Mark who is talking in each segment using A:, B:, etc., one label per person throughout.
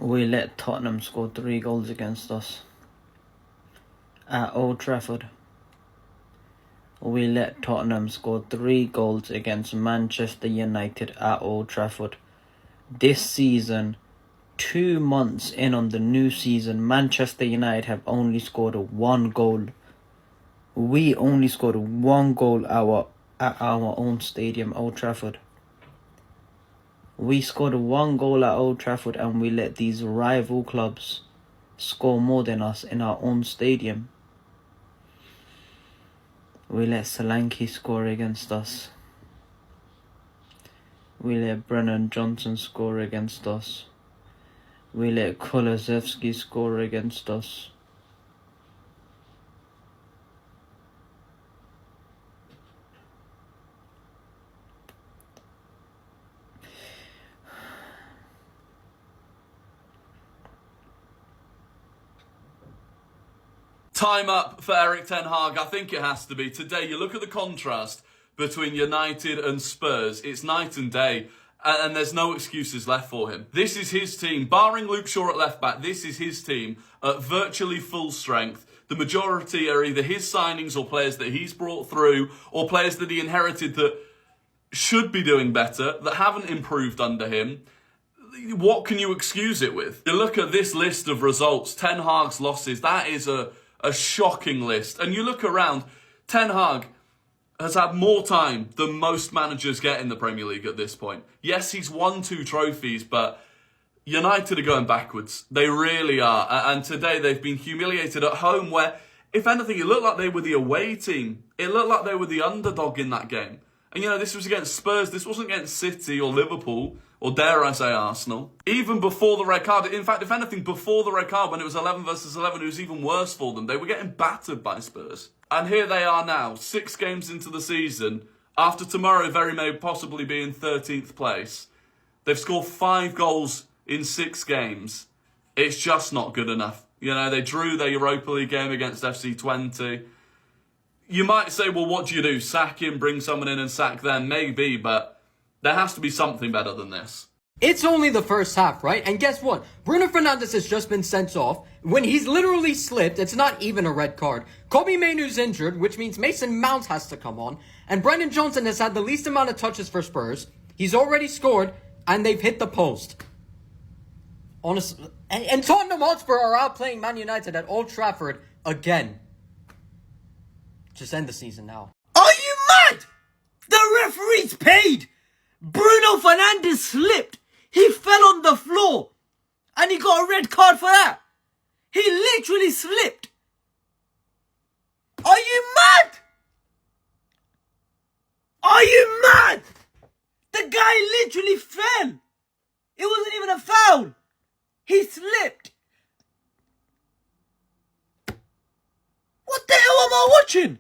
A: We let Tottenham score 3 goals against us at Old Trafford. We let Tottenham score 3 goals against Manchester United at Old Trafford. This season, 2 months in on the new season, Manchester United have only scored 1 goal. We only scored 1 goal at our own stadium, Old Trafford. We scored 1 goal at Old Trafford and we let these rival clubs score more than us in our own stadium. We let Solanke score against us. We let Brennan Johnson score against us. We let Kulusevski score against us.
B: Time up for Erik ten Hag. I think it has to be. Today, you look at the contrast between United and Spurs. It's night and day, and there's no excuses left for him. This is his team. Barring Luke Shaw at left-back, this is his team at virtually full strength. The majority are either his signings or players that he's brought through, or players that he inherited that should be doing better, that haven't improved under him. What can you excuse it with? You look at this list of results, Ten Hag's losses, that is a shocking list. And you look around, Ten Hag has had more time than most managers get in the Premier League at this point. Yes, he's won 2 trophies, but United are going backwards. They really are. And today they've been humiliated at home where, if anything, it looked like they were the away team. It looked like they were the underdog in that game. And, this was against Spurs. This wasn't against City or Liverpool, or dare I say Arsenal. Even before the red card, in fact, if anything, before the red card, when it was 11 versus 11, it was even worse for them. They were getting battered by Spurs. And here they are now, 6 games into the season, after tomorrow very may possibly be in 13th place. They've scored 5 goals in 6 games. It's just not good enough. They drew their Europa League game against FC20. You might say, well, what do you do? Sack him, bring someone in and sack them? Maybe, but there has to be something better than this.
C: It's only the first half, right? And guess what? Bruno Fernandes has just been sent off. When he's literally slipped, it's not even a red card. Kobbie Mainoo's injured, which means Mason Mount has to come on. And Brennan Johnson has had the least amount of touches for Spurs. He's already scored, and they've hit the post. Honestly, and Tottenham Hotspur are outplaying Man United at Old Trafford again. Just end the season now.
D: Are you mad? The referee's paid. Bruno Fernandes slipped. He fell on the floor. And he got a red card for that. He literally slipped. Are you mad? Are you mad? The guy literally fell. It wasn't even a foul. He slipped. What the hell am I watching?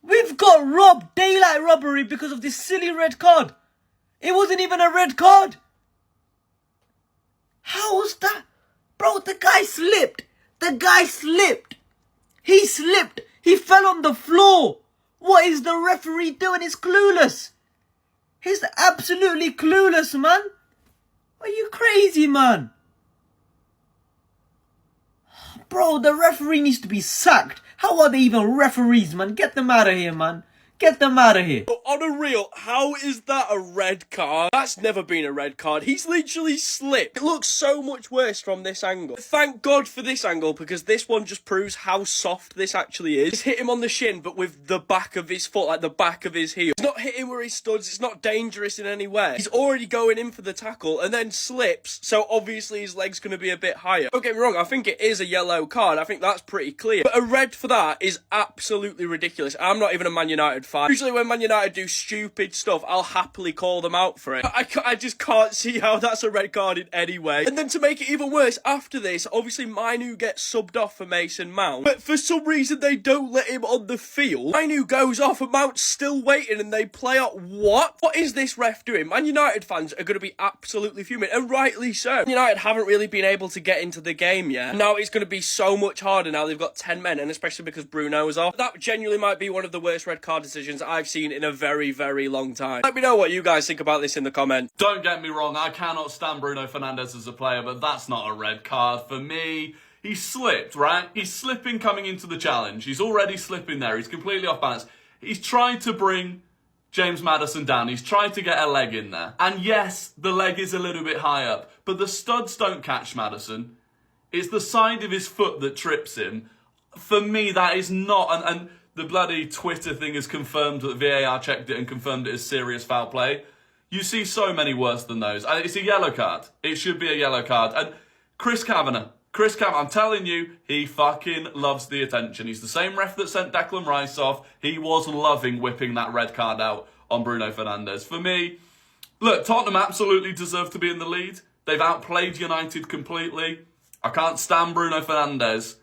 D: We've got robbed, daylight robbery, because of this silly red card. It wasn't even a red card. How was that? Bro, the guy slipped. The guy slipped. He slipped. He fell on the floor. What is the referee doing? He's clueless. He's absolutely clueless, man. Are you crazy, man? Bro, the referee needs to be sacked. How are they even referees, man? Get them out of here, man. Get them out of here.
E: But on a real, how is that a red card? That's never been a red card. He's literally slipped. It looks so much worse from this angle. Thank God for this angle, because this one just proves how soft this actually is. It's hit him on the shin, but with the back of his foot, like the back of his heel. It's not hitting where he studs. It's not dangerous in any way. He's already going in for the tackle and then slips, so obviously his leg's going to be a bit higher. Don't get me wrong, I think it is a yellow card. I think that's pretty clear. But a red for that is absolutely ridiculous. I'm not even a Man United fan. Usually when Man United do stupid stuff, I'll happily call them out for it. I just can't see how that's a red card in any way. And then to make it even worse, after this, obviously Mainoo gets subbed off for Mason Mount. But for some reason, they don't let him on the field. Mainoo goes off and Mount's still waiting and they player. What? What is this ref doing? Man United fans are going to be absolutely fuming, and rightly so. United haven't really been able to get into the game yet. Now it's going to be so much harder now they've got 10 men, and especially because Bruno is off. That genuinely might be one of the worst red card decisions I've seen in a very, very long time. Let me know what you guys think about this in the comments.
B: Don't get me wrong, I cannot stand Bruno Fernandes as a player, but that's not a red card for me. He slipped, right? He's slipping coming into the challenge. He's already slipping there. He's completely off balance. He's tried to bring James Maddison down. He's tried to get a leg in there. And yes, the leg is a little bit high up, but the studs don't catch Maddison. It's the side of his foot that trips him. For me, that is not... And the bloody Twitter thing has confirmed that VAR checked it and confirmed it as serious foul play. You see so many worse than those. It's a yellow card. It should be a yellow card. And Chris Kavanagh, I'm telling you, he fucking loves the attention. He's the same ref that sent Declan Rice off. He was loving whipping that red card out on Bruno Fernandes. For me, look, Tottenham absolutely deserve to be in the lead. They've outplayed United completely. I can't stand Bruno Fernandes,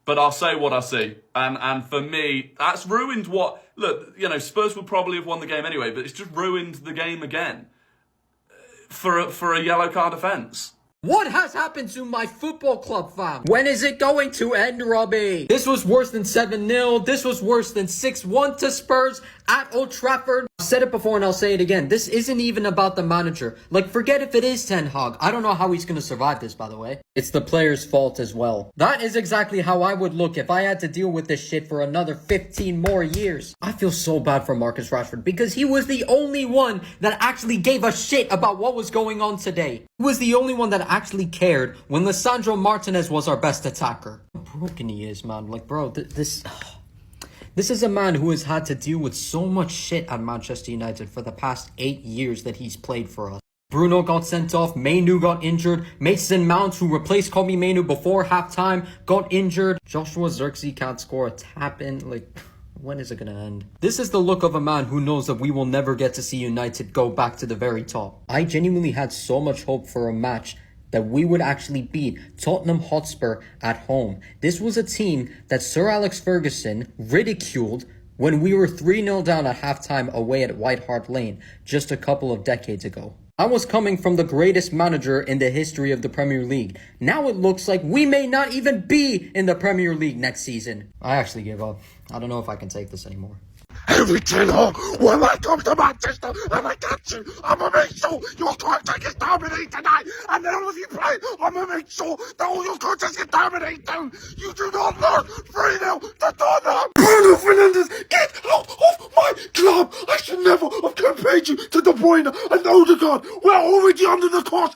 B: but I'll say what I see. And for me, that's ruined what... Look, you know, Spurs would probably have won the game anyway, but it's just ruined the game again for a yellow card offence.
C: What has happened to my football club, fam? When is it going to end, Robbie? This was worse than 7-0. This was worse than 6-1 to Spurs at Old Trafford. I've said it before and I'll say it again. This isn't even about the manager. Like, forget if it is Ten Hag. I don't know how he's going to survive this, by the way. It's the player's fault as well. That is exactly how I would look if I had to deal with this shit for another 15 more years. I feel so bad for Marcus Rashford because he was the only one that actually gave a shit about what was going on today. He was the only one that actually cared when Lisandro Martinez was our best attacker. How broken he is, man. Like, bro, this is a man who has had to deal with so much shit at Manchester United for the past 8 years that he's played for us. Bruno got sent off, Mainu got injured, Mason Mount, who replaced Kobe Mainu before halftime, got injured, Joshua Zirkzee can't score a tap-in, like... When is it going to end? This is the look of a man who knows that we will never get to see United go back to the very top. I genuinely had so much hope for a match that we would actually beat Tottenham Hotspur at home. This was a team that Sir Alex Ferguson ridiculed when we were 3-0 down at halftime away at White Hart Lane just a couple of decades ago. I was coming from the greatest manager in the history of the Premier League. Now it looks like we may not even be in the Premier League next season. I actually give up. I don't know if I can take this anymore.
F: Every Ten Hag, when I come to Manchester and I catch you, I'm going to make sure your contract gets terminated tonight. And then all of you play, I'm going to make sure that all your contracts get terminated too. You do not learn 3-0 to Tottenham. Bruno Fernandes, get out of my club. I should never have compared you to De Bruyne and Odegaard. We're already under the cost